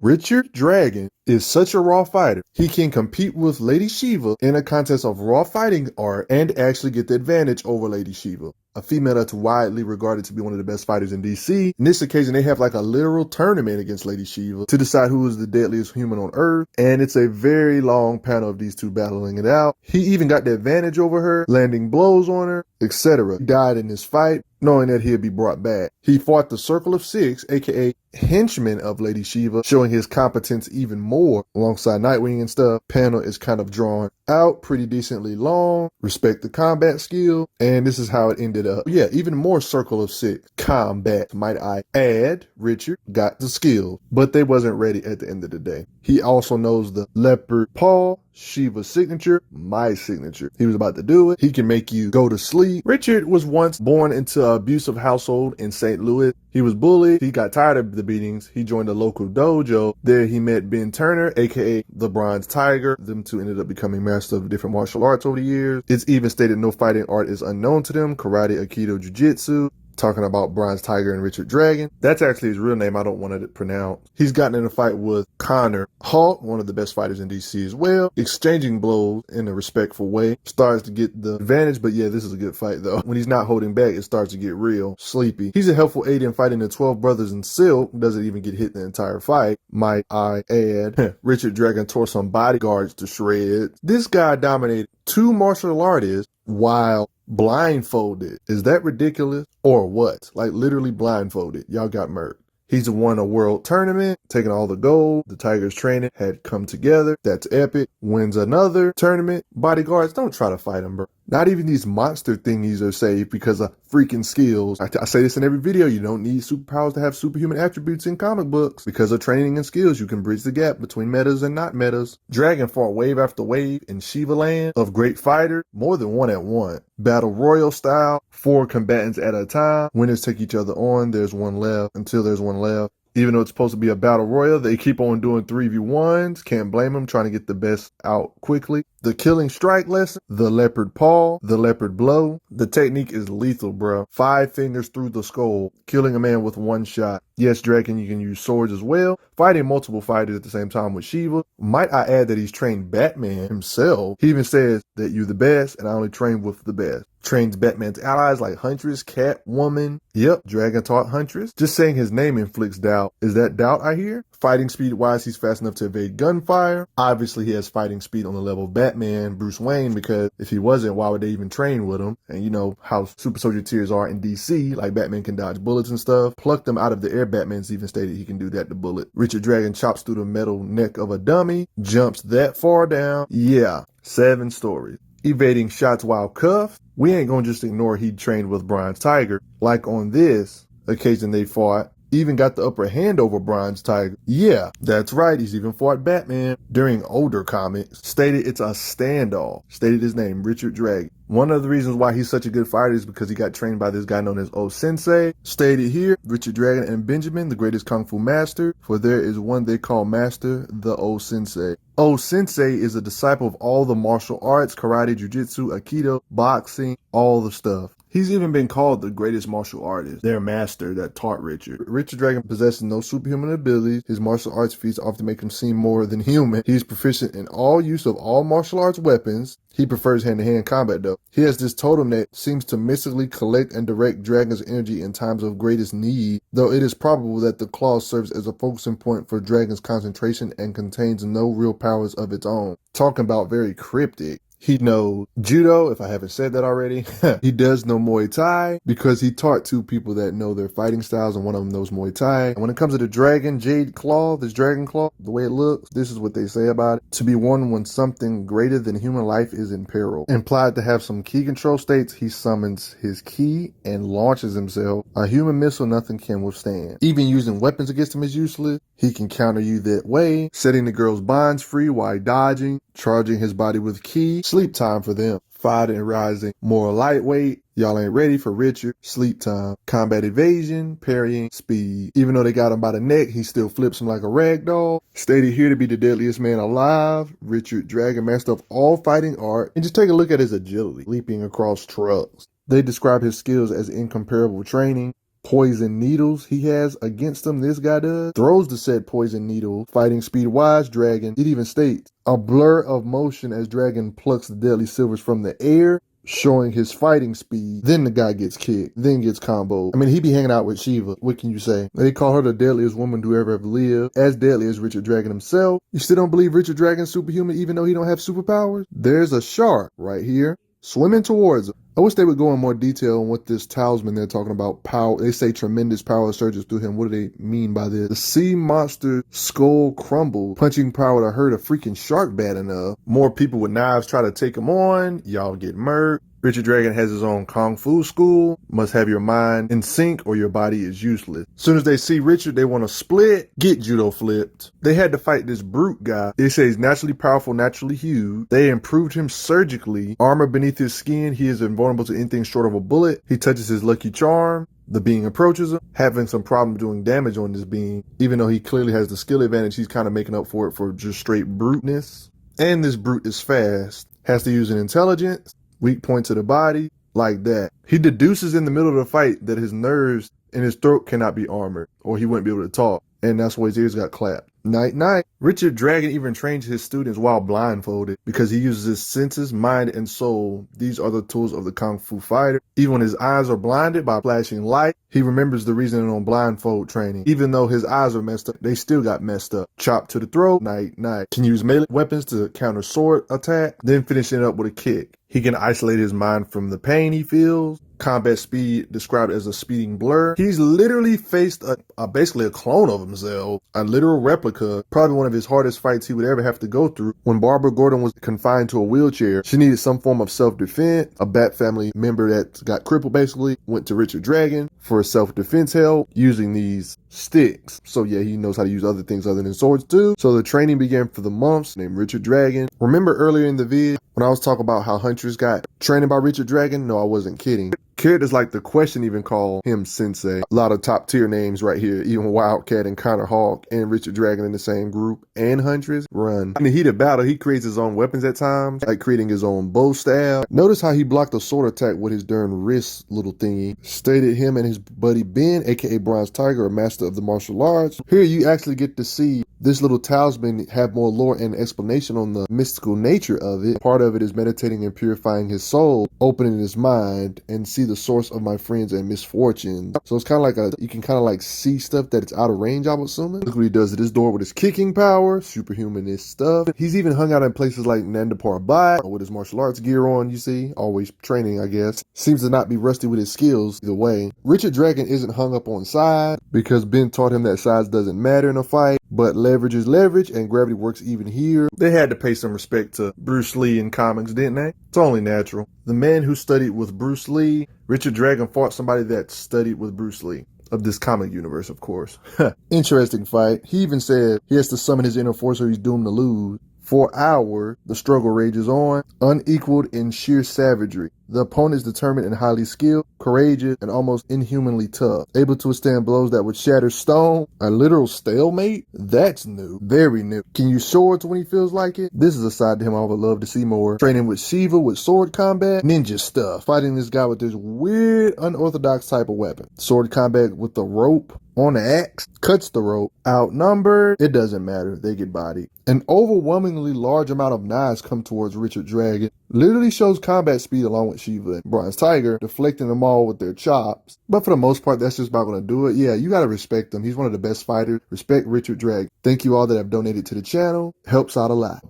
Richard Dragon is such a raw fighter. He can compete with Lady Shiva in a contest of raw fighting art and actually get the advantage over Lady Shiva, a female that's widely regarded to be one of the best fighters in DC. In this occasion, they have like a literal tournament against Lady Shiva to decide who is the deadliest human on Earth, and it's a very long panel of these two battling it out. He even got the advantage over her, landing blows on her, etc. He died in this fight, knowing that he'd be brought back. He fought the Circle of Six, aka henchman of Lady Shiva, showing his competence even more alongside Nightwing and stuff. Panel is kind of drawn out, pretty decently long, respect the combat skill, and this is how it ended up. Yeah, even more Circle of Six combat, might I add. Richard got the skill, but they wasn't ready at the end of the day. He also knows the leopard paw, Shiva's signature, my signature. He was about to do it. He can make you go to sleep. Richard was once born into an abusive household in St. Louis. He was bullied. He got tired of the beatings. He joined a local dojo. There he met Ben Turner, aka the Bronze Tiger. Them two ended up becoming masters of different martial arts over the years. It's even stated no fighting art is unknown to them. Karate, Aikido, Jiu-Jitsu. Talking about Bronze Tiger and Richard Dragon. That's actually his real name. I don't want to pronounce. He's gotten in a fight with Connor Hawk, one of the best fighters in DC as well, exchanging blows in a respectful way. Starts to get the advantage, but yeah, this is a good fight though. When he's not holding back, it starts to get real sleepy. He's a helpful aid in fighting the 12 brothers in Silk. Doesn't even get hit the entire fight, might I add. Richard Dragon tore some bodyguards to shreds. This guy dominated 2 martial artists while blindfolded. Is that ridiculous or what? Like literally blindfolded. Y'all got murked. He's won a world tournament, taking all the gold. The Tigers training had come together. That's epic. Wins another tournament. Bodyguards, don't try to fight him, bro. Not even these monster thingies are safe because of freaking skills. I say this in every video. You don't need superpowers to have superhuman attributes in comic books. Because of training and skills, you can bridge the gap between metas and not metas. Dragon fought wave after wave in Shiva Land of great fighters, more than one at one. Battle Royal style, 4 combatants at a time. Winners take each other on. There's one left until there's one left. Even though it's supposed to be a battle royal, they keep on doing 3v1s. Can't blame them, trying to get the best out quickly. The killing strike lesson, the leopard paw, the leopard blow. The technique is lethal, bro. 5 fingers through the skull, killing a man with 1 shot. Yes, Dragon, you can use swords as well. Fighting multiple fighters at the same time with Shiva. Might I add that he's trained Batman himself. He even says that you're the best and I only train with the best. Trains Batman's allies like Huntress, Catwoman. Yep, Dragon taught Huntress. Just saying his name inflicts doubt. Is that doubt I hear? Fighting speed wise, he's fast enough to evade gunfire. Obviously, he has fighting speed on the level of Batman, Bruce Wayne, because if he wasn't, why would they even train with him? And you know how super soldier tiers are in DC, like Batman can dodge bullets and stuff. Pluck them out of the air. Batman's even stated he can do that to bullet. Richard Dragon chops through the metal neck of a dummy, jumps that far down. Yeah, 7 stories. Evading shots while cuffed. We ain't gonna just ignore he trained with Bronze Tiger. Like on this occasion they fought, even got the upper hand over Bronze Tiger. Yeah, that's right, he's even fought Batman. During older comics, stated it's a standoff. Stated his name, Richard Dragon. One of the reasons why he's such a good fighter is because he got trained by this guy known as O Sensei. Stated here, Richard Dragon and Benjamin, the greatest kung fu master, for there is one they call master, the O Sensei. O Sensei is a disciple of all the martial arts, karate, jiu-jitsu, aikido, boxing, all the stuff. He's even been called the greatest martial artist, their master that taught Richard. Richard Dragon possesses no superhuman abilities. His martial arts feats often make him seem more than human. He's proficient in all use of all martial arts weapons. He prefers hand-to-hand combat though. He has this totem that seems to mystically collect and direct Dragon's energy in times of greatest need, though it is probable that the claw serves as a focusing point for Dragon's concentration and contains no real powers of its own. Talking about very cryptic. He knows judo, if I haven't said that already. He does know Muay Thai because he taught 2 people that know their fighting styles and one of them knows Muay Thai. And when it comes to the dragon jade claw, this dragon claw, the way it looks, this is what they say about it. To be worn when something greater than human life is in peril. Implied to have some key control states, he summons his key and launches himself. A human missile nothing can withstand. Even using weapons against him is useless. He can counter you that way, setting the girl's bonds free while dodging, charging his body with ki. Sleep time for them. Fighting and rising. More lightweight. Y'all ain't ready for Richard. Sleep time. Combat evasion. Parrying. Speed. Even though they got him by the neck, he still flips him like a rag doll. Stated here to be the deadliest man alive. Richard Dragon, master of all fighting art. And just take a look at his agility. Leaping across trucks. They describe his skills as incomparable training. poison needles he has against him, this guy does. Throws the said poison needle, fighting speed-wise, Dragon. It even states, a blur of motion as Dragon plucks the deadly silvers from the air, showing his fighting speed. Then the guy gets kicked, then gets comboed. I mean, he be hanging out with Shiva. What can you say? They call her the deadliest woman to ever have lived, as deadly as Richard Dragon himself. You still don't believe Richard Dragon's superhuman even though he don't have superpowers? There's a shark right here, swimming towards him. I wish they would go in more detail on what this talisman they're talking about. Power. They say tremendous power surges through him. What do they mean by this? The sea monster skull crumbled. Punching power to hurt a freaking shark bad enough. More people with knives try to take him on. Y'all get murked. Richard Dragon has his own kung fu school. Must have your mind in sync or your body is useless. Soon as they see Richard, they want to split, get judo flipped. They had to fight this brute guy. They say he's naturally powerful, naturally huge. They improved him surgically. Armor beneath his skin. He is invulnerable to anything short of a bullet. He touches his lucky charm. The being approaches him, having some problem doing damage on this being. Even though he clearly has the skill advantage, he's kind of making up for it for just straight bruteness. And this brute is fast. Has to use an intelligence. Weak point to the body, like that. He deduces in the middle of the fight that his nerves and his throat cannot be armored, or he wouldn't be able to talk. And that's why his ears got clapped. Night, night. Richard Dragon even trains his students while blindfolded because he uses his senses, mind, and soul. These are the tools of the Kung Fu fighter. Even when his eyes are blinded by flashing light, he remembers the reasoning on blindfold training. Even though his eyes are messed up, they still got messed up. Chop to the throat, night, night. Can use melee weapons to counter sword attack, then finishing it up with a kick. He can isolate his mind from the pain he feels. Combat speed described as a speeding blur. He's literally faced basically a clone of himself, a literal replica, probably one of his hardest fights he would ever have to go through. When Barbara Gordon was confined to a wheelchair, she needed some form of self-defense. A Bat family member that got crippled basically went to Richard Dragon for self-defense help using these sticks. So yeah, he knows how to use other things other than swords too. So the training began for the monks named Richard Dragon. Remember earlier in the vid when I was talking about how Huntress got trained by Richard Dragon? No, I wasn't kidding. Characters like The Question even call him Sensei. A lot of top tier names right here. Even Wildcat and Connor Hawk and Richard Dragon in the same group. And Huntress run. In the heat of battle, he creates his own weapons at times, like creating his own bow staff. Notice how he blocked a sword attack with his darn wrist little thingy. Stated him and his buddy Ben, aka Bronze Tiger, a master of the martial arts. Here you actually get to see this little talisman have more lore and explanation on the mystical nature of it. Part of it is meditating and purifying his soul, opening his mind, and see the source of my friends and misfortunes. So it's kind of like you can kind of like see stuff that it's out of range, I'm assuming. Look what he does to this door with his kicking power, superhumanist stuff. He's even hung out in places like Nanda Parbat with his martial arts gear on, you see. Always training, I guess. Seems to not be rusty with his skills either way. Richard Dragon isn't hung up on size because Ben taught him that size doesn't matter in a fight, but leverage is leverage and gravity works even here. They had to pay some respect to Bruce Lee in comics, didn't they? It's only natural. The man who studied with Bruce Lee, Richard Dragon fought somebody that studied with Bruce Lee. Of this comic universe, of course. Interesting fight. He even said he has to summon his inner force or he's doomed to lose. For hours, the struggle rages on, unequaled in sheer savagery. The opponent is determined and highly skilled, courageous, and almost inhumanly tough. Able to withstand blows that would shatter stone. A literal stalemate? That's new. Very new. Can use swords when he feels like it? This is a side to him I would love to see more. Training with Shiva with sword combat. Ninja stuff. Fighting this guy with this weird, unorthodox type of weapon. Sword combat with the rope on the axe. Cuts the rope. Outnumbered. It doesn't matter. They get bodied. An overwhelmingly large amount of knives come towards Richard Dragon. Literally shows combat speed along with Shiva and Bronze Tiger, deflecting them all with their chops. But for the most part, that's just about going to do it. Yeah, you got to respect him. He's one of the best fighters. Respect Richard Dragon. Thank you all that have donated to the channel. Helps out a lot.